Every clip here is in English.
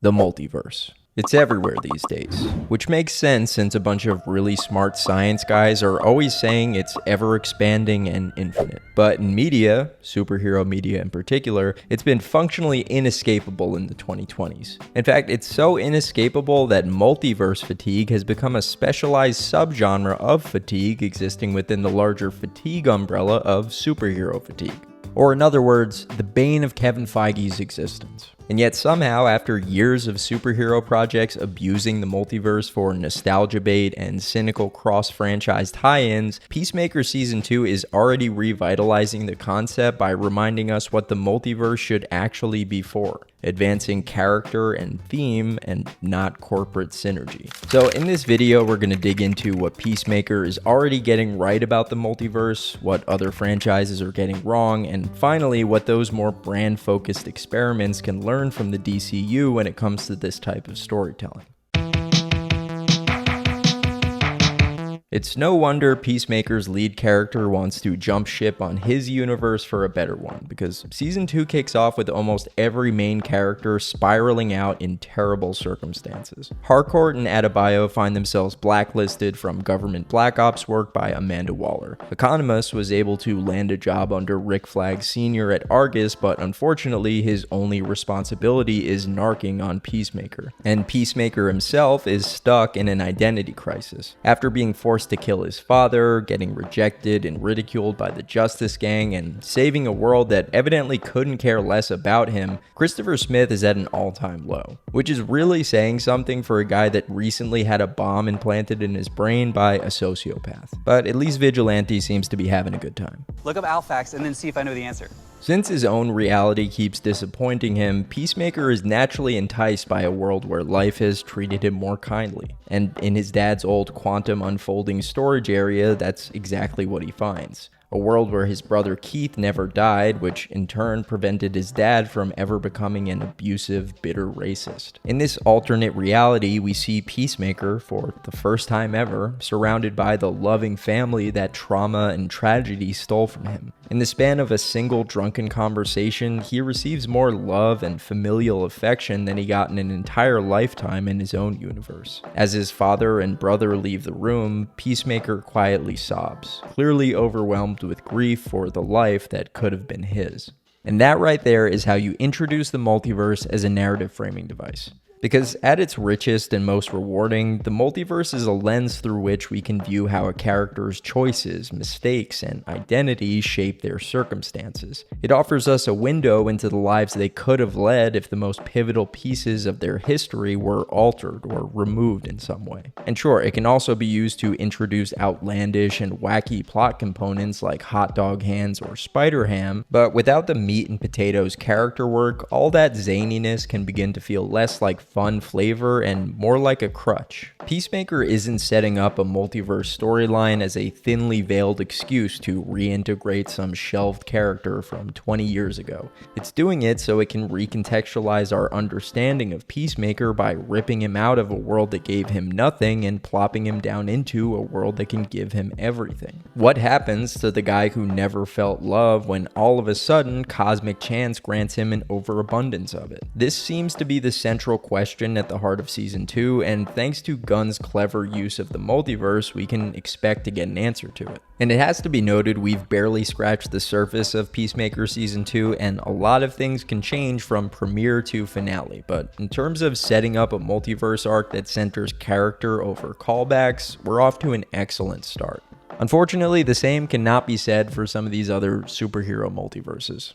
The multiverse. It's everywhere these days, which makes sense since a bunch of really smart science guys are always saying it's ever expanding and infinite. But in media, superhero media in particular, it's been functionally inescapable in the 2020s. In fact, it's so inescapable that multiverse fatigue has become a specialized subgenre of fatigue existing within the larger fatigue umbrella of superhero fatigue. Or in other words, the bane of Kevin Feige's existence. And yet somehow, after years of superhero projects abusing the multiverse for nostalgia bait and cynical cross-franchise tie-ins, Peacemaker Season 2 is already revitalizing the concept by reminding us what the multiverse should actually be for. Advancing character and theme and not corporate synergy. So in this video, we're going to dig into what Peacemaker is already getting right about the multiverse, what other franchises are getting wrong, and finally, what those more brand-focused experiments can learn from the DCU when it comes to this type of storytelling. It's no wonder Peacemaker's lead character wants to jump ship on his universe for a better one, because Season 2 kicks off with almost every main character spiraling out in terrible circumstances. Harcourt and Adebayo find themselves blacklisted from government black ops work by Amanda Waller. Economos was able to land a job under Rick Flag Sr. at Argus, but unfortunately his only responsibility is narking on Peacemaker. And Peacemaker himself is stuck in an identity crisis. After being forced to kill his father, getting rejected and ridiculed by the Justice Gang, and saving a world that evidently couldn't care less about him, Christopher Smith is at an all-time low. Which is really saying something for a guy that recently had a bomb implanted in his brain by a sociopath. But at least Vigilante seems to be having a good time. Look up Alphax and then see if I know the answer. Since his own reality keeps disappointing him, Peacemaker is naturally enticed by a world where life has treated him more kindly. And in his dad's old quantum unfolding storage area, that's exactly what he finds. A world where his brother Keith never died, which in turn prevented his dad from ever becoming an abusive, bitter racist. In this alternate reality, we see Peacemaker, for the first time ever, surrounded by the loving family that trauma and tragedy stole from him. In the span of a single drunken conversation, he receives more love and familial affection than he got in an entire lifetime in his own universe. As his father and brother leave the room, Peacemaker quietly sobs, clearly overwhelmed with grief for the life that could have been his. And that right there is how you introduce the multiverse as a narrative framing device. Because at its richest and most rewarding, the multiverse is a lens through which we can view how a character's choices, mistakes, and identity shape their circumstances. It offers us a window into the lives they could have led if the most pivotal pieces of their history were altered or removed in some way. And sure, it can also be used to introduce outlandish and wacky plot components like hot dog hands or spider ham, but without the meat and potatoes character work, all that zaniness can begin to feel less like fun flavor and more like a crutch. Peacemaker isn't setting up a multiverse storyline as a thinly veiled excuse to reintegrate some shelved character from 20 years ago. It's doing it so it can recontextualize our understanding of Peacemaker by ripping him out of a world that gave him nothing and plopping him down into a world that can give him everything. What happens to the guy who never felt love when all of a sudden cosmic chance grants him an overabundance of it? This seems to be the central question at the heart of Season 2, and thanks to Gunn's clever use of the multiverse, we can expect to get an answer to it. And it has to be noted, we've barely scratched the surface of Peacemaker Season 2, and a lot of things can change from premiere to finale, but in terms of setting up a multiverse arc that centers character over callbacks, we're off to an excellent start. Unfortunately, the same cannot be said for some of these other superhero multiverses.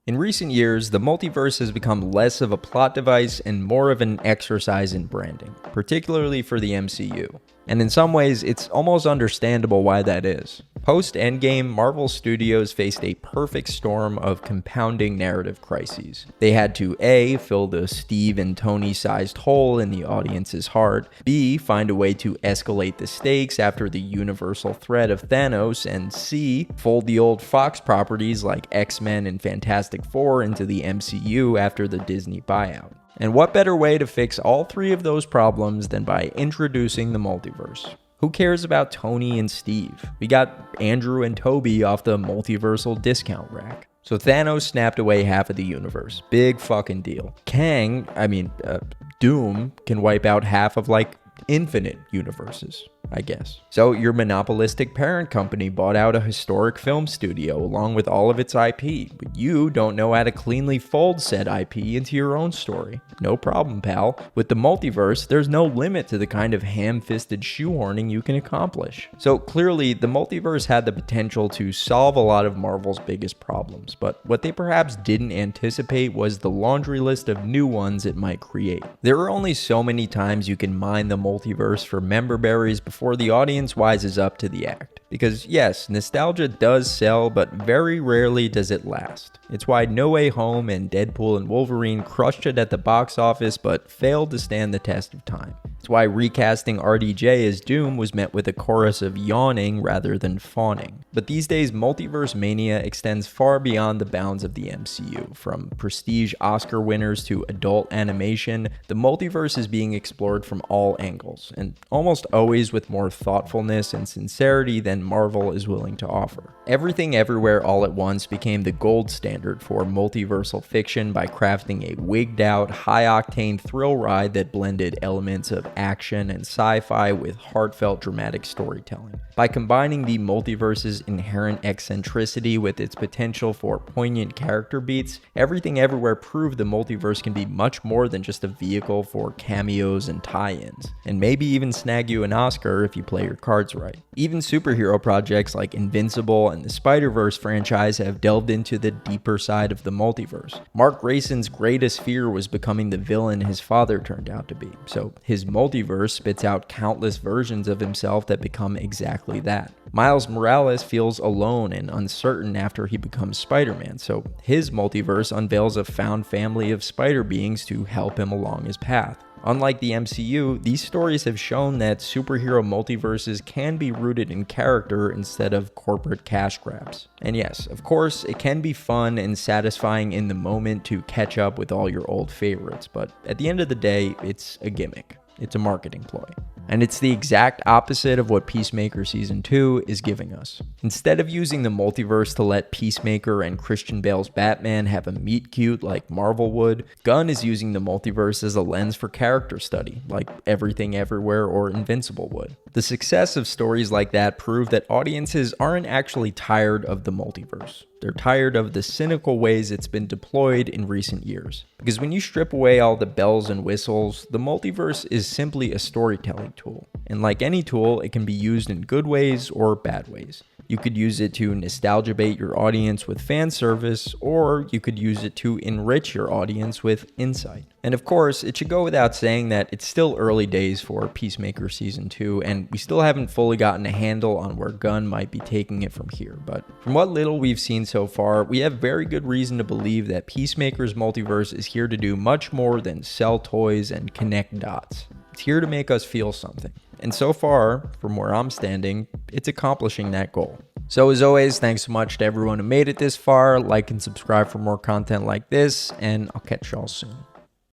In recent years, the multiverse has become less of a plot device and more of an exercise in branding, particularly for the MCU. And in some ways, it's almost understandable why that is. Post-Endgame, Marvel Studios faced a perfect storm of compounding narrative crises. They had to A, fill the Steve and Tony-sized hole in the audience's heart, B, find a way to escalate the stakes after the universal threat of Thanos, and C, fold the old Fox properties like X-Men and Fantastic Four into the MCU after the Disney buyout. And what better way to fix all three of those problems than by introducing the multiverse? Who cares about Tony and Steve? We got Andrew and Toby off the multiversal discount rack. So Thanos snapped away half of the universe. Big fucking deal. Doom can wipe out half of like infinite universes, I guess. So your monopolistic parent company bought out a historic film studio along with all of its IP, but you don't know how to cleanly fold said IP into your own story. No problem, pal. With the multiverse, there's no limit to the kind of ham-fisted shoehorning you can accomplish. So clearly, the multiverse had the potential to solve a lot of Marvel's biggest problems, but what they perhaps didn't anticipate was the laundry list of new ones it might create. There are only so many times you can mine the multiverse for member berries before the audience wises up to the act. Because yes, nostalgia does sell, but very rarely does it last. It's why No Way Home and Deadpool and Wolverine crushed it at the box office but failed to stand the test of time. It's why recasting RDJ as Doom was met with a chorus of yawning rather than fawning. But these days, multiverse mania extends far beyond the bounds of the MCU. From prestige Oscar winners to adult animation, the multiverse is being explored from all angles, and almost always with more thoughtfulness and sincerity than Marvel is willing to offer. Everything Everywhere All at Once became the gold standard for multiversal fiction by crafting a wigged-out, high-octane thrill ride that blended elements of action and sci-fi with heartfelt dramatic storytelling. By combining the multiverse's inherent eccentricity with its potential for poignant character beats, Everything Everywhere proved the multiverse can be much more than just a vehicle for cameos and tie-ins, and maybe even snag you an Oscar if you play your cards right. Even superhero projects like Invincible and the Spider-Verse franchise have delved into the deeper side of the multiverse. Mark Grayson's greatest fear was becoming the villain his father turned out to be, so his multiverse spits out countless versions of himself that become exactly that. Miles Morales feels alone and uncertain after he becomes Spider-Man, so his multiverse unveils a found family of spider beings to help him along his path. Unlike the MCU, these stories have shown that superhero multiverses can be rooted in character instead of corporate cash grabs. And yes, of course, it can be fun and satisfying in the moment to catch up with all your old favorites, but at the end of the day, it's a gimmick. It's a marketing ploy. And it's the exact opposite of what Peacemaker Season 2 is giving us. Instead of using the multiverse to let Peacemaker and Christian Bale's Batman have a meet cute like Marvel would, Gunn is using the multiverse as a lens for character study, like Everything Everywhere or Invincible would. The success of stories like that prove that audiences aren't actually tired of the multiverse. They're tired of the cynical ways it's been deployed in recent years. Because when you strip away all the bells and whistles, the multiverse is simply a storytelling tool. And like any tool, it can be used in good ways or bad ways. You could use it to nostalgia bait your audience with fan service, or you could use it to enrich your audience with insight. And of course, it should go without saying that it's still early days for Peacemaker Season 2, and we still haven't fully gotten a handle on where Gunn might be taking it from here. But from what little we've seen so far, we have very good reason to believe that Peacemaker's multiverse is here to do much more than sell toys and connect dots. It's here to make us feel something. And so far, from where I'm standing, it's accomplishing that goal. So as always, thanks so much to everyone who made it this far. Like and subscribe for more content like this, and I'll catch y'all soon.